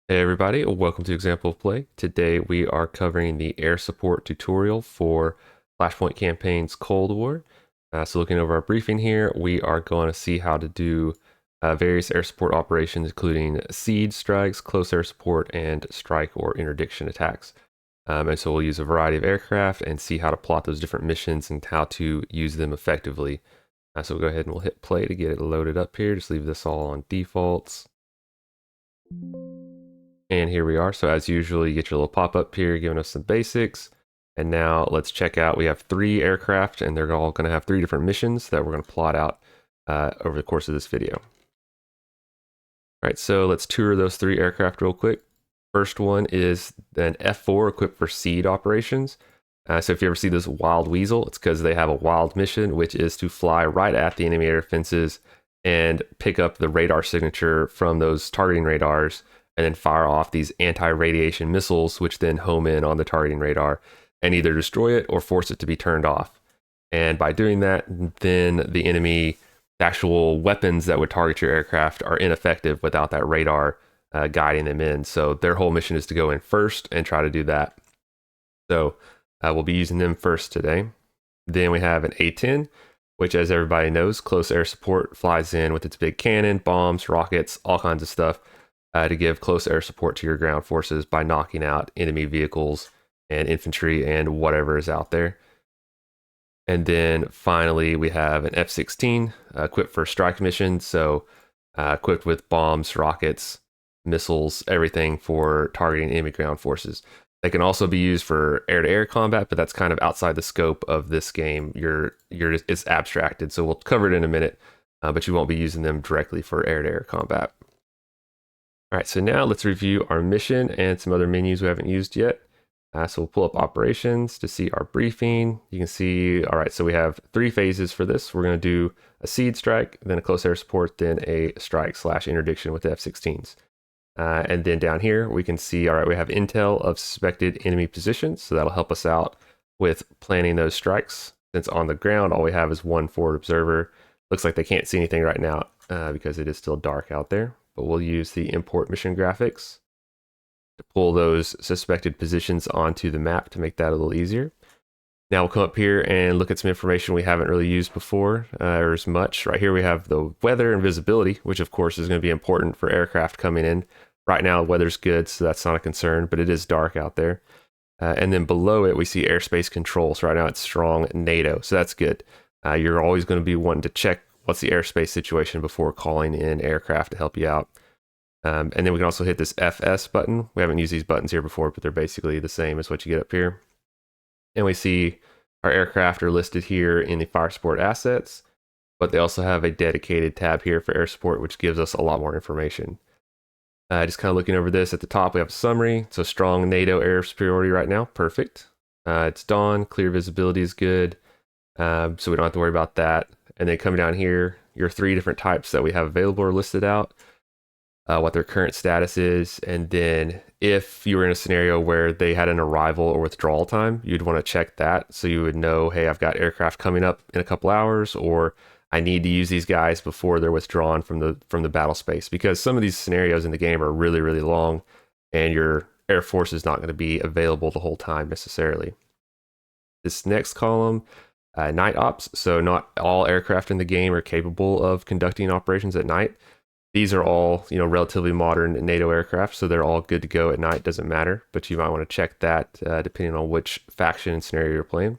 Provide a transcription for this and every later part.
Hey everybody, welcome to Example of Play. Today we are covering the air support tutorial for Flashpoint Campaigns Cold War. So looking over our briefing here, we are going to see how to do various air support operations, including siege strikes, close air support, and strike or interdiction attacks. And so we'll use a variety of aircraft and see how to plot those different missions and how to use them effectively. So we'll go ahead and we'll hit play to get it loaded up here. Just leave this all on defaults. And here we are. So as usual, you get your little pop-up here giving us some basics. And now let's check out, we have 3 aircraft and they're all going to have 3 different missions that we're going to plot out over the course of this video. All right, so let's tour those 3 aircraft real quick. First one is an F4 equipped for seed operations. So if you ever see this wild weasel, it's because they have a wild mission, which is to fly right at the enemy air defenses and pick up the radar signature from those targeting radars and then fire off these anti-radiation missiles, which then home in on the targeting radar and either destroy it or force it to be turned off. And by doing that, then the enemy, the actual weapons that would target your aircraft are ineffective without that radar guiding them in. So their whole mission is to go in first and try to do that. So we'll be using them first today. Then we have an A-10, which, as everybody knows, close air support, flies in with its big cannon, bombs, rockets, all kinds of stuff to give close air support to your ground forces by knocking out enemy vehicles and infantry and whatever is out there. And then finally, we have an F-16 equipped for strike missions, so equipped with bombs, rockets, missiles, everything for targeting enemy ground forces. They can also be used for air-to-air combat, but that's kind of outside the scope of this game. It's abstracted, so we'll cover it in a minute, but you won't be using them directly for air-to-air combat. All right, so now let's review our mission and some other menus we haven't used yet. So we'll pull up operations to see our briefing. You can see, all right, so we have 3 phases for this. We're going to do a seed strike, then a close air support, then a strike/interdiction with the F-16s. And then down here, we can see, all right, we have intel of suspected enemy positions. So that'll help us out with planning those strikes. Since on the ground, all we have is 1 forward observer. Looks like they can't see anything right now because it is still dark out there. But we'll use the import mission graphics to pull those suspected positions onto the map to make that a little easier. Now we'll come up here and look at some information we haven't really used before or as much. Right here we have the weather and visibility, which of course is going to be important for aircraft coming in. Right now the weather's good, so that's not a concern, but it is dark out there. And then below it we see airspace control. So right now it's strong NATO, so that's good. You're always going to be wanting to check what's the airspace situation before calling in aircraft to help you out. And then we can also hit this FS button. We haven't used these buttons here before, but they're basically the same as what you get up here. And we see our aircraft are listed here in the fire support assets, but they also have a dedicated tab here for air support, which gives us a lot more information. Just kind of looking over this at the top, we have a summary. So strong NATO air superiority right now, perfect. It's dawn, clear visibility is good, so we don't have to worry about that. And then coming down here, your 3 different types that we have available are listed out. What their current status is, and then if you were in a scenario where they had an arrival or withdrawal time, you'd want to check that so you would know, hey, I've got aircraft coming up in a couple hours, or I need to use these guys before they're withdrawn from the battle space, because some of these scenarios in the game are really, really long and your air force is not going to be available the whole time necessarily. This next column, night ops, so not all aircraft in the game are capable of conducting operations at night. These are all, relatively modern NATO aircraft, so they're all good to go at night. Doesn't matter, but you might want to check that depending on which faction and scenario you're playing.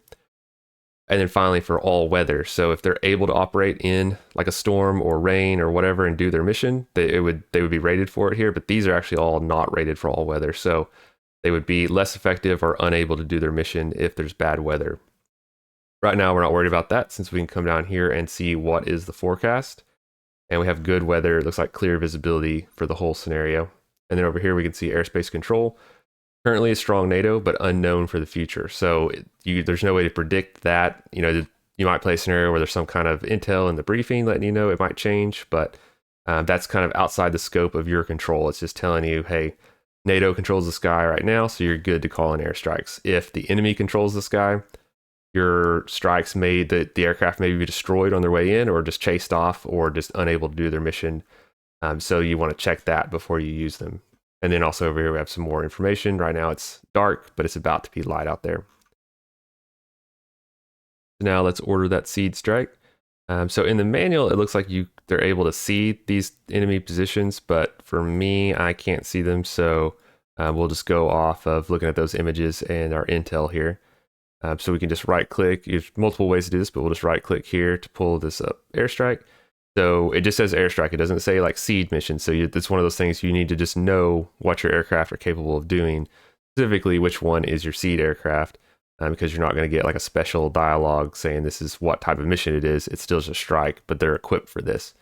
And then finally, for all weather, so if they're able to operate in like a storm or rain or whatever and do their mission, they would be rated for it here. But these are actually all not rated for all weather, so they would be less effective or unable to do their mission if there's bad weather. Right now, we're not worried about that since we can come down here and see what is the forecast. And we have good weather. It looks like clear visibility for the whole scenario. And then over here we can see airspace control. Currently a strong NATO, but unknown for the future. So there's no way to predict that. You might play a scenario where there's some kind of intel in the briefing letting you know it might change, but that's kind of outside the scope of your control. It's just telling you, hey, NATO controls the sky right now, so you're good to call in airstrikes. If the enemy controls the sky, your strikes the aircraft may be destroyed on their way in or just chased off or just unable to do their mission. So you want to check that before you use them. And then also over here we have some more information. Right now it's dark, but it's about to be light out there. Now let's order that seed strike. So in the manual, it looks like they're able to see these enemy positions, but for me, I can't see them. So we'll just go off of looking at those images and our intel here. So we can just right click. There's multiple ways to do this, but we'll just right click here to pull this up airstrike. So it just says airstrike. It doesn't say like seed mission. So it's one of those things you need to just know what your aircraft are capable of doing, specifically which one is your seed aircraft. Because you're not going to get like a special dialogue saying this is what type of mission it is. It's still just a strike, but they're equipped for this.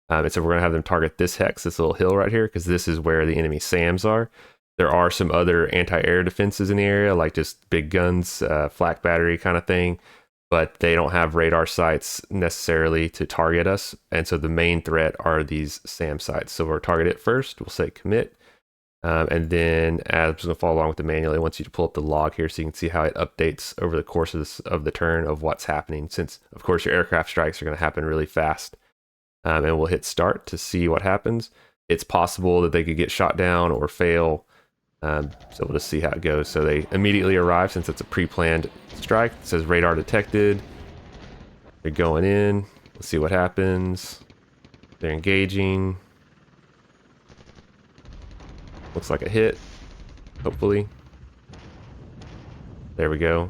And so we're going to have them target this hex, this little hill right here, because this is where the enemy SAMs are. There are some other anti-air defenses in the area, like just big guns, flak battery kind of thing, but they don't have radar sites necessarily to target us. And so the main threat are these SAM sites. So we'll target it first. We'll say commit. And then as I'm going to follow along with the manual, it wants you to pull up the log here so you can see how it updates over the course of the turn of what's happening, since of course your aircraft strikes are going to happen really fast. And we'll hit start to see what happens. It's possible that they could get shot down or fail. So we'll just see how it goes. So they immediately arrive since it's a pre-planned strike. It says radar detected. They're going in. Let's see what happens. They're engaging. Looks like a hit, hopefully. There we go.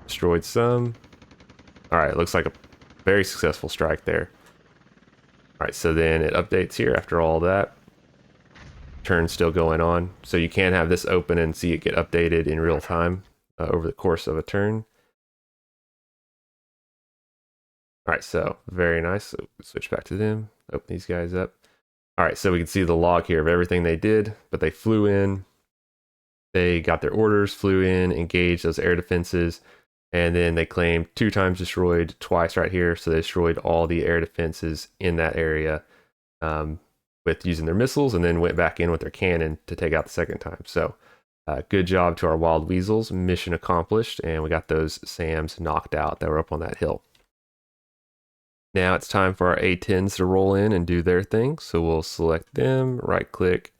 Destroyed some. All right, looks like a very successful strike there. All right, so then it updates here after all that. Turn's still going on. So you can have this open and see it get updated in real time over the course of a turn. All right, so very nice. So switch back to them, open these guys up. All right, so we can see the log here of everything they did, but they flew in, they got their orders, flew in, engaged those air defenses, and then they claimed 2 times destroyed, twice right here. So they destroyed all the air defenses in that area with using their missiles, and then went back in with their cannon to take out the second time. So good job to our wild weasels, mission accomplished, and we got those SAMs knocked out that were up on that hill. Now it's time for our A-10s to roll in and do their thing. So we'll select them, right click,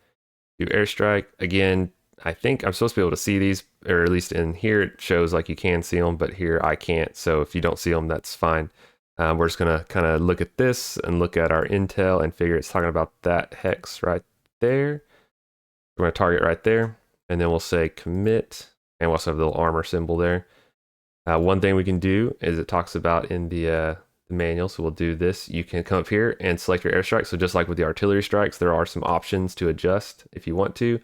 do airstrike. Again, I think I'm supposed to be able to see these, or at least in here it shows like you can see them, but here I can't. So if you don't see them, that's fine. We're just gonna kind of look at this and look at our intel and figure it's talking about that hex right there. We're gonna target right there, and then we'll say commit, and we'll also have the little armor symbol there. One thing we can do is it talks about in the manual, so we'll do this. You can come up here and select your airstrike. So just like with the artillery strikes, there are some options to adjust if you want to.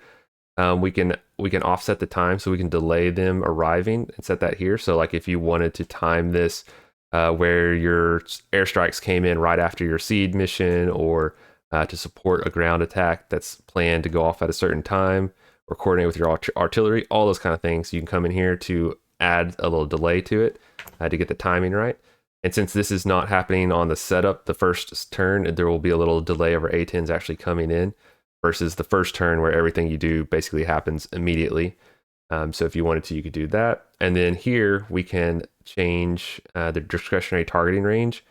We can offset the time, so we can delay them arriving and set that here. So like if you wanted to time this where your airstrikes came in right after your seed mission, or to support a ground attack that's planned to go off at a certain time, or coordinate with your artillery, all those kind of things, you can come in here to add a little delay to it to get the timing right. And since this is not happening on the setup, the first turn, there will be a little delay of our A-10s actually coming in, versus the first turn where everything you do basically happens immediately. So if you wanted to, you could do that. And then here we can change the discretionary targeting range.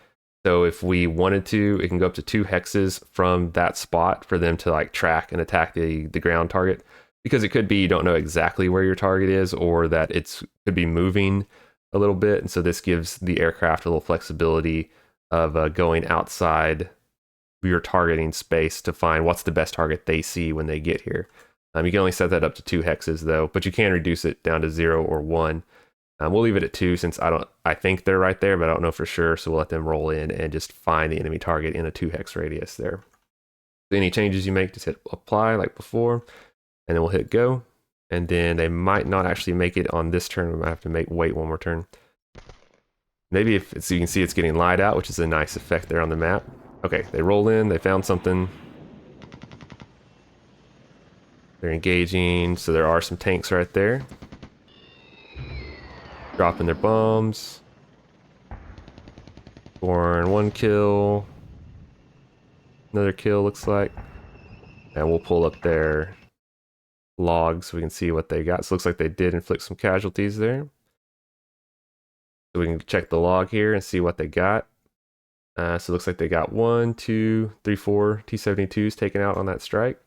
So if we wanted to, it can go up to 2 hexes from that spot for them to like track and attack the ground target. Because it could be you don't know exactly where your target is, or that it could be moving a little bit. And so this gives the aircraft a little flexibility of going outside your targeting space to find what's the best target they see when they get here. You can only set that up to 2 hexes though, but you can reduce it down to 0 or 1. We'll leave it at 2 since I think they're right there, but I don't know for sure. So we'll let them roll in and just find the enemy target in a 2 hex radius there. So any changes you make, just hit apply like before, and then we'll hit go. And then they might not actually make it on this turn. We might have to wait one more turn. Maybe so you can see it's getting light out, which is a nice effect there on the map. Okay, they roll in, they found something. They're engaging, so there are some tanks right there. Dropping their bombs. Scoring 1 kill. Another kill, looks like. And we'll pull up their logs so we can see what they got. So it looks like they did inflict some casualties there. So we can check the log here and see what they got. So it looks like they got 1, 2, 3, 4 T-72s taken out on that strike.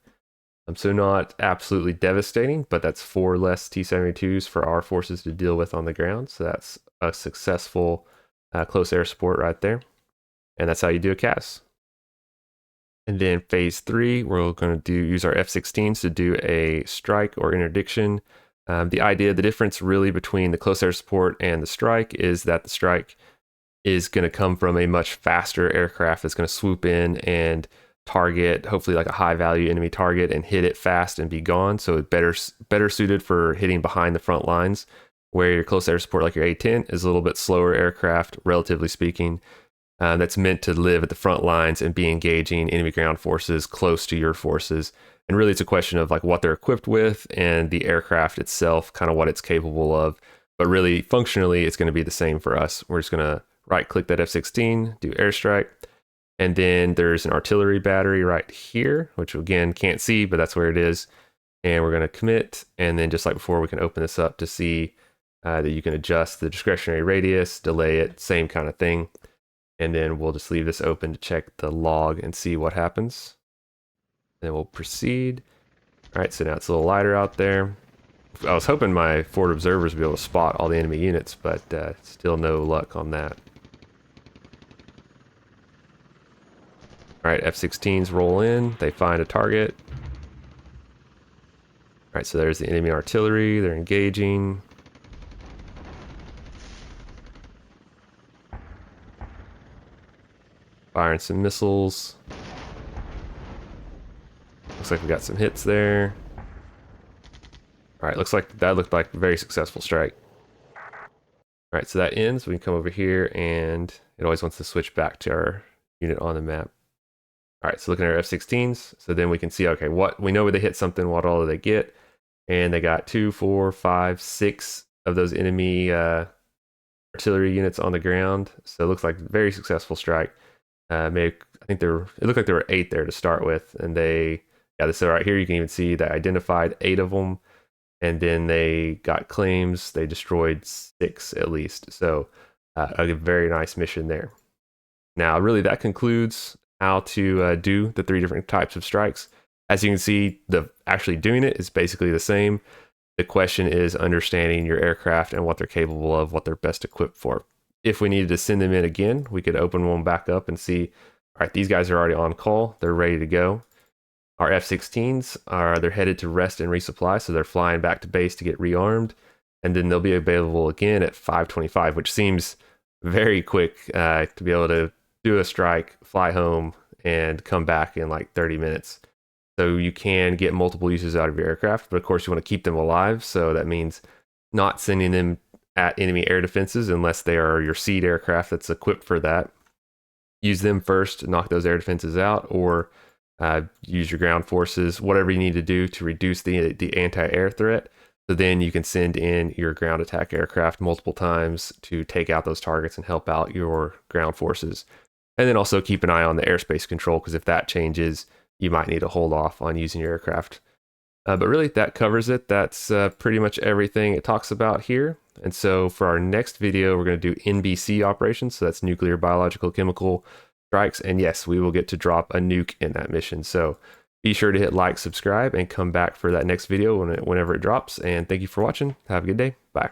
So not absolutely devastating, but that's 4 less T-72s for our forces to deal with on the ground. So that's a successful close air support right there. And that's how you do a CAS. And then phase 3, we're going to use our F-16s to do a strike or interdiction. The difference really between the close air support and the strike is that the strike is going to come from a much faster aircraft that's going to swoop in and target, hopefully like a high value enemy target, and hit it fast and be gone. So it's better suited for hitting behind the front lines, where your close air support like your A-10 is a little bit slower aircraft, relatively speaking. That's meant to live at the front lines and be engaging enemy ground forces close to your forces. And really, it's a question of like what they're equipped with and the aircraft itself, kind of what it's capable of. But really, functionally, it's going to be the same for us. We're just going to right-click that F-16, do airstrike, and then there's an artillery battery right here, which again can't see, but that's where it is. And we're going to commit, and then just like before, we can open this up to see that you can adjust the discretionary radius, delay it, same kind of thing. And then we'll just leave this open to check the log and see what happens. Then we'll proceed. All right, so now it's a little lighter out there. I was hoping my forward observers would be able to spot all the enemy units, but still no luck on that. All right, F-16s roll in. They find a target. All right, so there's the enemy artillery. They're engaging. Firing some missiles. Looks like we got some hits there. All right, looks like that looked like a very successful strike. All right, so that ends. We can come over here, and it always wants to switch back to our unit on the map. All right, so looking at our F-16s, so then we can see, okay, what we know where they hit something, what all do they get? And they got 2, 4, 5, 6 of those enemy artillery units on the ground. So it looks like a very successful strike. It looked like there were 8 there to start with, and so right here you can even see they identified 8 of them, and then they got claims. They destroyed 6 at least. So a very nice mission there. Now, really, that concludes how to do the 3 different types of strikes. As you can see, actually doing it is basically the same. The question is understanding your aircraft and what they're capable of, what they're best equipped for. If we needed to send them in again, we could open one back up and see, all right, these guys are already on call. They're ready to go. Our F-16s they're headed to rest and resupply, so they're flying back to base to get rearmed, and then they'll be available again at 5:25, which seems very quick to be able to do a strike, fly home, and come back in like 30 minutes. So you can get multiple uses out of your aircraft, but of course you want to keep them alive, so that means not sending them at enemy air defenses unless they are your seed aircraft that's equipped for that. Use them first, knock those air defenses out, or use your ground forces, whatever you need to do to reduce the anti-air threat. So then you can send in your ground attack aircraft multiple times to take out those targets and help out your ground forces. And then also keep an eye on the airspace control, because if that changes, you might need to hold off on using your aircraft. But really, that covers it. That's pretty much everything it talks about here. And so for our next video, we're going to do NBC operations. So that's nuclear, biological, chemical strikes. And yes, we will get to drop a nuke in that mission. So be sure to hit like, subscribe, and come back for that next video whenever it drops. And thank you for watching. Have a good day. Bye.